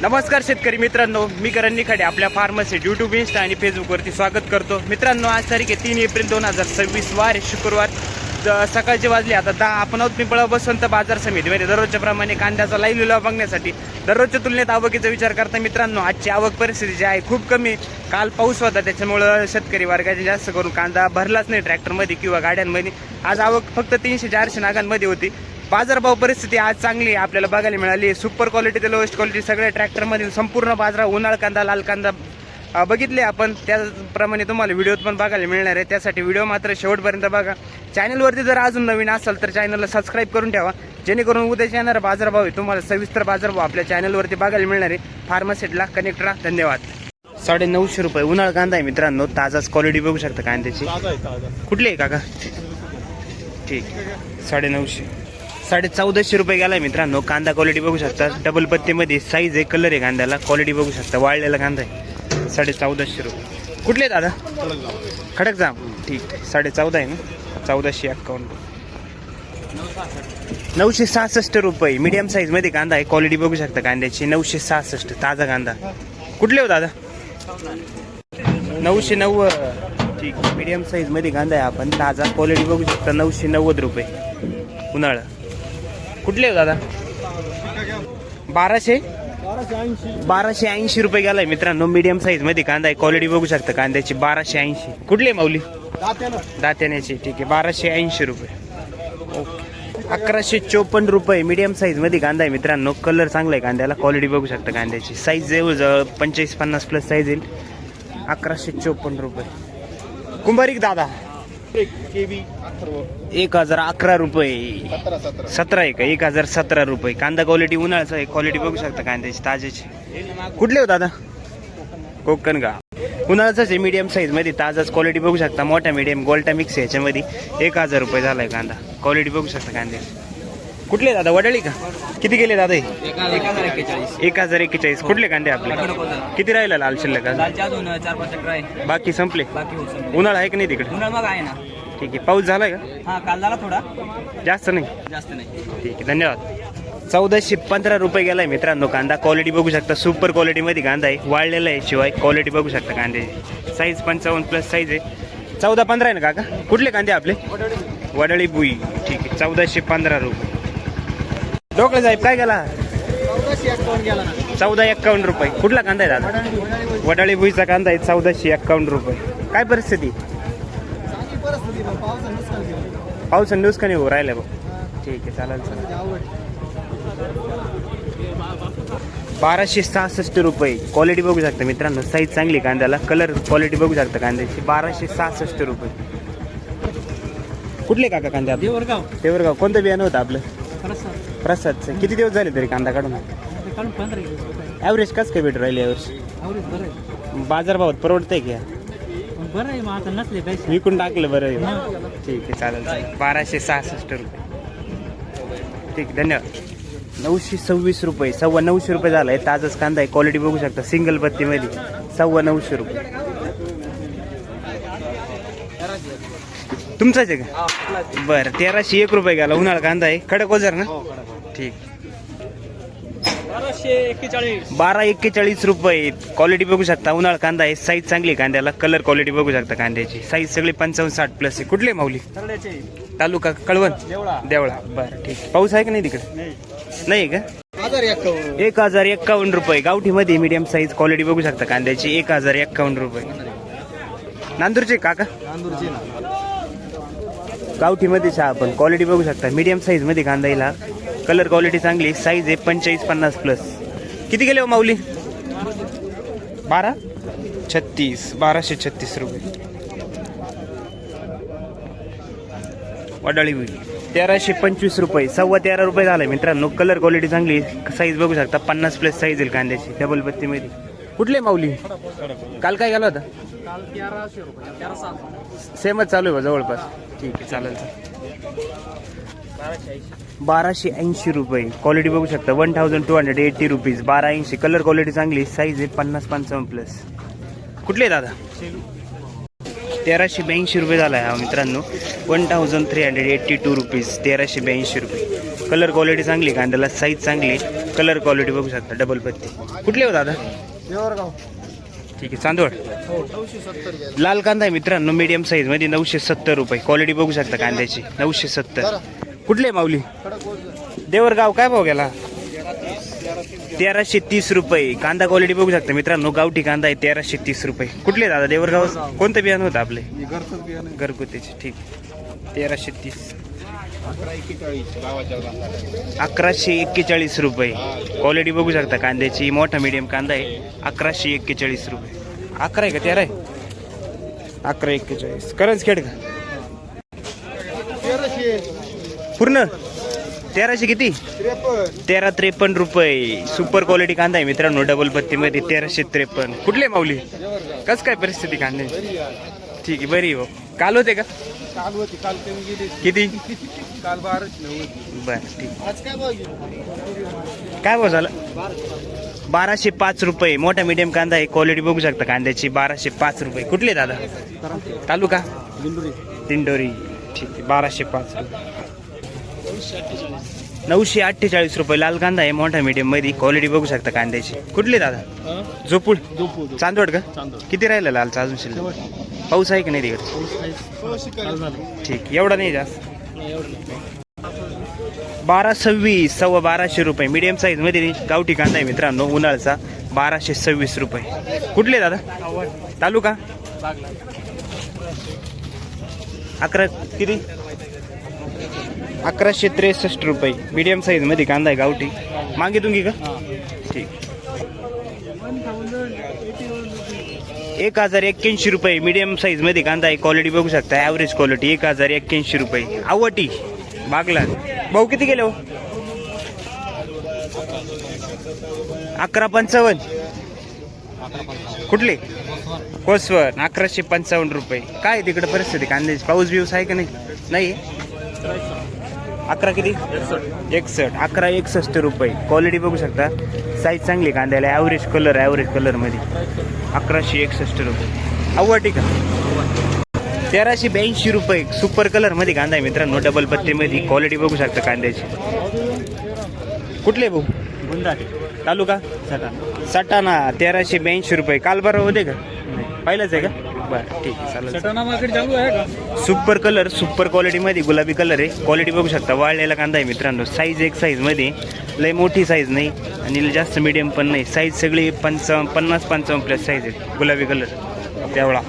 नमस्कार शेतकरी मित्रांनो, मी करण निखाडे आपल्या फार्मसीट यूट्यूब, इंस्टा आणि फेसबुकवरती स्वागत करतो. मित्रांनो, आज तारीख आहे 3 एप्रिल 2026, वार शुक्रवार. सकाळचे वाजले आता 10. आपण आहोत पिंपळा बसवंत बाजार समितीमध्ये दररोजच्या प्रमाणे कांद्याचा लाईव्ह लिलाव बघण्यासाठी. दररोजच्या तुलनेत आवकीचा विचार करता मित्रांनो, आजची आवक परिस्थिती जी आहे खूप कमी. काल पाऊस होता, त्याच्यामुळं शेतकरी वर्गाचे जास्त करून कांदा भरलाच नाही ट्रॅक्टरमध्ये किंवा गाड्यांमध्ये. आज आवक फक्त 300-400 नागांमध्ये होती. बाजारभाव परिस्थिती आज चांगली आपल्याला बघायला मिळाली. सुपर क्वालिटी ते लोएस्ट क्वालिटी सगळ्या ट्रॅक्टरमधील संपूर्ण बाजार उन्हाळ कांदा, लाल कांदा बघितले आपण. त्याप्रमाणे तुम्हाला व्हिडिओत पण बघायला मिळणार आहे. त्यासाठी व्हिडिओ मात्र शेवटपर्यंत बघा. चॅनलवरती जर अजून नवीन असाल तर चॅनलला सबस्क्राईब करून ठेवा, जेणेकरून उद्याच्या येणारा बाजारभाव आहे तुम्हाला सविस्तर बाजारभाव आपल्या चॅनलवरती बघायला मिळणार आहे. फार्मसीटला कनेक्ट राहा. धन्यवाद. 950 रुपये उन्हाळ कांदा आहे मित्रांनो. ताजाच क्वालिटी बघू शकता कांद्याची. कुठली आहे काका? ठीक, 950. 1450 रुपये गेलाय मित्रांनो. कांदा क्वालिटी बघू शकता, डबल पत्तीमध्ये साईज आहे, कलर आहे कांद्याला, क्वालिटी बघू शकता. वाळलेला कांदा आहे. 1450 रुपये. कुठले दादा? खडकजाम. ठीक, 14.5 आहे ना. 1451. 966 रुपये. मीडियम साईज मध्ये कांदा आहे, क्वालिटी बघू शकता कांद्याची. 966 ताजा कांदा. कुठले हो दादा? 990. ठीक, मीडियम साईज मध्ये कांदा आहे आपण, ताजा, क्वालिटी बघू शकता. 990 रुपये उन्हाळा. कुठले हो दादा? 1280 रुपये गेलाय मित्रांनो. मीडियम साईज मध्ये कांदा आहे, क्वालिटी बघू शकता कांद्याची. 1280. कुठले माऊली? दात्याण्याची. ठीक आहे, 1280 रुपये. ओके. 1154 रुपये. मीडियम साईज मध्ये कांदा आहे मित्रांनो. कलर चांगला आहे कांद्याला, क्वालिटी बघू शकता कांद्याची. साईज जवळजवळ 45-50 प्लस साईज येईल. 1154 रुपये. कुंभारिक दादा 1011 रुपये. 17 आहे का? 1017 रुपये. कांदा क्वालिटी उन्हाळ्याचा आहे, क्वालिटी बघू शकता कांद्याची, ताजेची. कुठले हो दादा? कोकण का? उन्हाळ्याचाच आहे, मीडियम साईज मध्ये, ताजाच, क्वालिटी बघू शकता. मोठा मीडियम गोल्टा मिक्स आहे याच्यामध्ये. 1000 रुपये झालाय कांदा, क्वालिटी बघू शकता कांद्याची. कुठले दादा? वडाळी का? किती गेले दादा? 1041. कुठले कांदे आपले? किती राहिला लाल शिल्लक? बाकी संपले. उन्हाळा आहे की नाही तिकडे? ठीक आहे. पाऊस झालाय का? काल झाला थोडा, जास्त नाही. ठीक आहे, धन्यवाद. 1415 रुपये गेलाय मित्रांनो कांदा. क्वालिटी बघू शकता, सुपर क्वालिटी मध्ये कांदा आहे, वाळलेला आहे. शिवाय क्वालिटी बघू शकता कांद्याची. साईज 55 प्लस साईज आहे. 1415 आहे ना काका? कुठले कांदे आपले? वडाळी बुई. ठीक आहे, 1415 रुपये. डोकळे साहेब काय गेला? 1451 रुपये. कुठला कांदा आहे दादा? वडाळी बुईचा कांदा आहे, 1451 रुपये. काय परिस्थिती? पावसाने नुकसानी हो राहिलं बघ. ठीक आहे, चालेल. 1266 रुपये. क्वालिटी बघू शकता मित्रांनो, साईज चांगली कांद्याला, कलर क्वालिटी बघू शकता कांद्याची. 1266 रुपये. कुठले काका कांदे आपले? देवरगाव. कोणतं बियाणं होतं आपलं? प्रसादचं. किती दिवस झाले तरी कांदा काढून? ॲव्हरेज कसं काय भेटू राहिले यावर्षी? बाजारभावात परवडतंय का? विकून टाकलं बरं. ठीक आहे, चालेल. 1266 रुपये. ठीक, धन्यवाद. 926 रुपये. 925 रुपये झालाय. ताजाच कांदा आहे, क्वालिटी बघू शकता, सिंगल पत्तीमध्ये. 925 रुपये. तुमचाच आहे का? बरं. 1301 रुपये गेला. उन्हाळा कांदा आहे, खडक ओझर ना? ठीक. 1241 रुपये. क्वालिटी बघू शकता, उन्हाळा कांदा आहे, साईज चांगली आहे कांद्याला, कलर क्वालिटी बघू शकता कांद्याची. साईज सगळी 55-60 प्लस आहे. कुठले माऊली? तालुका कळवण, देवळा. बरं, ठीक. पाऊस आहे का नाही तिकडे? नाही का? 1051 रुपये. गावठी मध्ये मीडियम साईज, क्वालिटी बघू शकता कांद्याची. 1051 रुपये. नांदूरचे काका? गावठी मध्ये शहा आपण, क्वालिटी बघू शकता. मीडियम साईज मध्ये कांदा येईल, कलर क्वालिटी चांगली, साईज आहे 45-50 प्लस. किती गेले हो माऊली? 1236 रुपये. वडाळी होईल 1325 रुपये. 13.25 रुपये झाले मित्रांनो. कलर क्वालिटी चांगली, साईज बघू शकता, 50 प्लस साईज येईल कांद्याची, डबल पत्ती मध्ये. कुठले माऊली? काल काय गेला होता? सेमच चालू आहे जवळपास. ठीक आहे, चालेल. 1280 रुपये. क्वालिटी बघू शकता, 1280 रुपीज. 1280. कलर क्वालिटी चांगली, साईज आहे 50-55 प्लस. कुठले दादा? 1382 रुपये झाला आहे हा मित्रांनो. 1382 रुपीज. 1382 रुपये. कलर क्वालिटी चांगली, कांद्याला साईज चांगली. कलर क्वालिटी बघू शकता, डबल पत्ती. कुठले हो दादा? देवरगाव. ठीक आहे, चांदवड. हो 970. लाल कांदा आहे मित्रांनो, मीडियम साईज मध्ये 970 रुपये. क्वालिटी बघू शकता कांद्याची, 970. कुठले माऊली? देवरगाव. काय भाव गेला? 1330 रुपये. कांदा क्वालिटी बघू शकता मित्रांनो, गावठी कांदा आहे 1330 रुपये. कुठले दादा? देवरगाव. कोणतं बियाणं होतं आपले? घरगुतीचे. ठीक, 1330. 1141 रुपये. क्वालिटी बघू शकता कांद्याची, मोठा मीडियम कांदा आहे. 1141 रुपये. 11 आहे का 13 आहे? 1141. करंजखेड का? पूर्ण 1300 किती? 1353 रुपये. सुपर क्वालिटी कांदा आहे मित्रांनो, डबल पत्तीमध्ये 1353. कुठले माऊली? कस काय परिस्थिती कांद्याची? ठीक आहे, बरी हो. काल होते का? किती? काल 12. बर, ठीक. आज काय भाव? काय भाव झालं? 1205 रुपये. मोठा मीडियम कांदा आहे, क्वालिटी बघू शकता कांद्याची, 1205 रुपये. कुठले दादा? तालुका? दिंडोरी. ठीक आहे, 1205 रुपये. 948 रुपये. लाल कांदा आहे, मोठा मीडियम मध्ये. क्वालिटी बघू शकता कांद्याची. कुठले दादा? जोपूड. चांदवड का? किती राहिलं लालचा अजून शिल्लक? पाऊस आहे की नाही तिकडे? ठीक, एवढा नाही जास्त. 1226, 1250 रुपये. मीडियम साईज मध्ये गावठी कांदा आहे मित्रांनो, उन्हाळचा. 1226 रुपये. कुठले दादा? तालुका? 11 किती? 1163 रुपये. मीडियम साईज मध्ये कांदा आहे गावठी. मागे तुंगी का? ठीक. 1081 रुपये. मीडियम साईज मध्ये कांदा आहे, क्वालिटी बघू शकता, ॲव्हरेज क्वालिटी. 1081 रुपये. आवटी बागला. भाऊ किती गेले हो? 1155. कुठले? कोसवर. 1155 रुपये. काय तिकडे परिस्थिती कांद्याची? पाऊस बिऊस आहे का नाही? नाही. 11 किती? 61. 1161 रुपये. क्वालिटी बघू शकता, साईज चांगली कांद्याला, ॲव्हरेज कलर मध्ये. 1161 रुपये. आवटी का? 1382 रुपये. सुपर कलर मध्ये कांदा आहे मित्रांनो, डबल पत्ती मध्ये. क्वालिटी बघू शकता कांद्याची. कुठले भाऊ? तालुका? सटाणा. 1382 रुपये. काल बरं होते का? पाहिलंच आहे का? बरं, ठीक आहे, चालेल. सुपर कलर, सुपर क्वालिटी मध्ये गुलाबी कलर आहे. क्वालिटी बघू शकता, वाळलेला कांदा आहे मित्रांनो. साईज एक साईज मध्ये, लय मोठी साईज नाही आणि जास्त मीडियम पण नाही. साईज सगळी 50-55 प्लस साईज आहे. गुलाबी कलर तेवढा.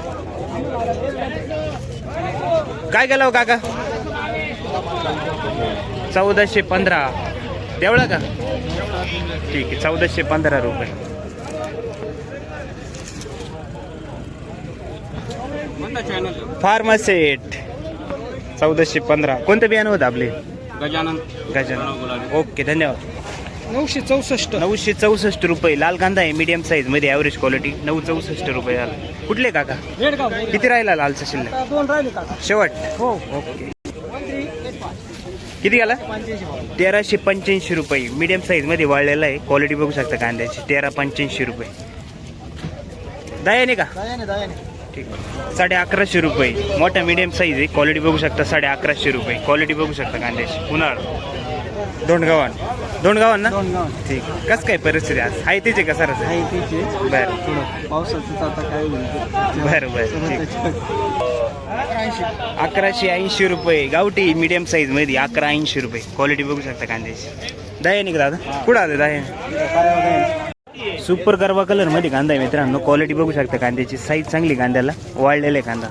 काय गेला हो काका? 1415. तेवढा का? ठीक आहे, 1415 रुपये. फार्मासेट 1415. कोणतं बियाणं होतं आपले? गजानन. ओके, धन्यवाद. 964 रुपये. लाल कांदा आहे, मीडियम साईज मध्ये, ॲव्हरेज क्वालिटी. 964 रुपये झाला. कुठले काका? किती राहिला लालचा शिल्लक? 2 राहिले का? शेवट. हो, ओके. किती गेला? 1385 रुपये. मीडियम साईज मध्ये वाळलेला आहे. क्वालिटी बघू शकता कांद्याची. 1385 रुपये. दयाने का? ठीक. 1150 रुपये. मोठा मीडियम साईज आहे. क्वालिटी बघू शकता, 1150 रुपये. क्वालिटी बघू शकता कांद्याची. उन्हाळा. दोंडगावान ना? ठीक. कस काय परिस्थिती आज? आहे तिचे का सर? बरं बरं बरं. 1180 रुपये. गावठी मीडियम साईज मध्ये 1180 रुपये. क्वालिटी बघू शकता कांद्याची. दयाने का दादा? कुठं आलं दयाने? सुपर गरवा कलर मध्ये कांदा आहे मित्रांनो. क्वालिटी बघू शकता कांद्याची. साईज चांगली कांद्याला, वाळलेला आहे कांदा.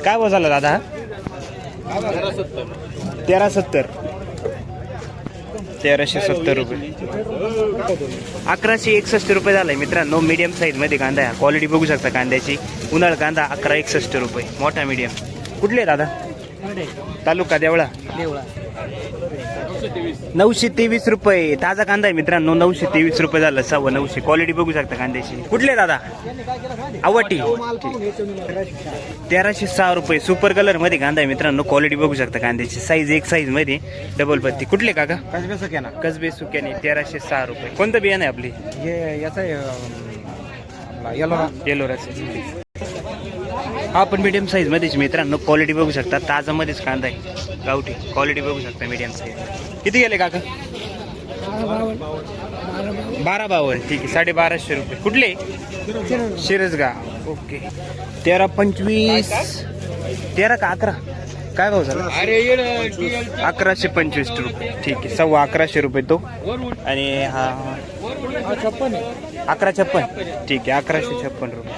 काय भाव झाला दादा? 1370. 1370 रुपये. 1161 रुपये झालाय मित्रांनो. मीडियम साईज मध्ये कांदा आहे. क्वालिटी बघू शकता कांद्याची. उन्हाळ कांदा 1161 रुपये. मोठा मीडियम. कुठले दादा? तालुका? देवळा. 923 रुपये. ताजा कांदा आहे मित्रांनो. 923 रुपये झालं. 950. क्वालिटी बघू शकता कांद्याची. कुठले दादा? आवटी. 1306 रुपये. सुपर कलर मध्ये कांदा आहे मित्रांनो. क्वालिटी बघू शकता कांद्याची. साईज एक साईज मध्ये, डबल पत्ती. कुठले काका? कसबे सुक्याने. 1306 रुपये. कोणतं बियाणं आहे आपली? येलोराच. हा पण मीडियम साईज मध्येच मित्रांनो. क्वालिटी बघू शकता. ताजा मध्येच कांदा आहे गावठी. क्वालिटी बघू शकता मीडियम साईज. किती गेले काका? 1252 ठीक आहे 1250 रुपये. कुठले? शिरसगाव. ओके. 1325 13 का 11 काय भाव झाला? 1125 रुपये ठीक आहे 1125 रुपये तो. आणि हा 1156 ठीक आहे 1156 रुपये.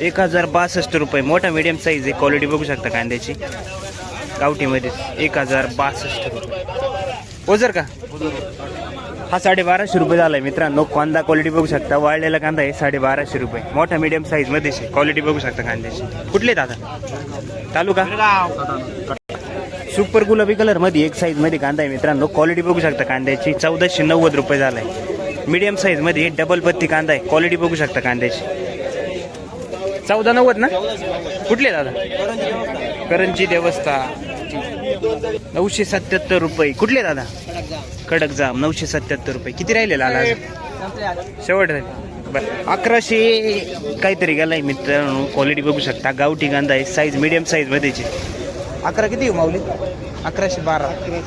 1062 रुपये. मोठा मीडियम साईज आहे. क्वालिटी बघू शकता कांद्याची गावठीमध्ये 1062 रुपये. ओझर का हा 1250 रुपये झालाय मित्रांनो. कांदा क्वालिटी बघू शकता. वाळलेला कांदा आहे 1250 रुपये. मोठा मीडियम साईज मध्ये क्वालिटी बघू शकता कांद्याची. कुठले दादा? तालुका सुपर गुलाबी कलर मध्ये एक साईज मध्ये कांदा आहे मित्रांनो. क्वालिटी बघू शकता कांद्याची 1490 रुपये झालाय. मीडियम साईज मध्ये डबल पत्ती कांदा आहे. क्वालिटी बघू शकता कांद्याची 1490 ना. कुठले दादा? करंजी देवस्था 977 रुपये. कुठले दादा? कडक जाम 977 रुपये. किती राहिले लाला? शेवट राहिले बरं 1100 काहीतरी गेलाय मित्रांनो. क्वालिटी बघू शकता गावठी कांदा आहे. Size medium size मध्येची. 11 किती माऊली? 1112 ठीक.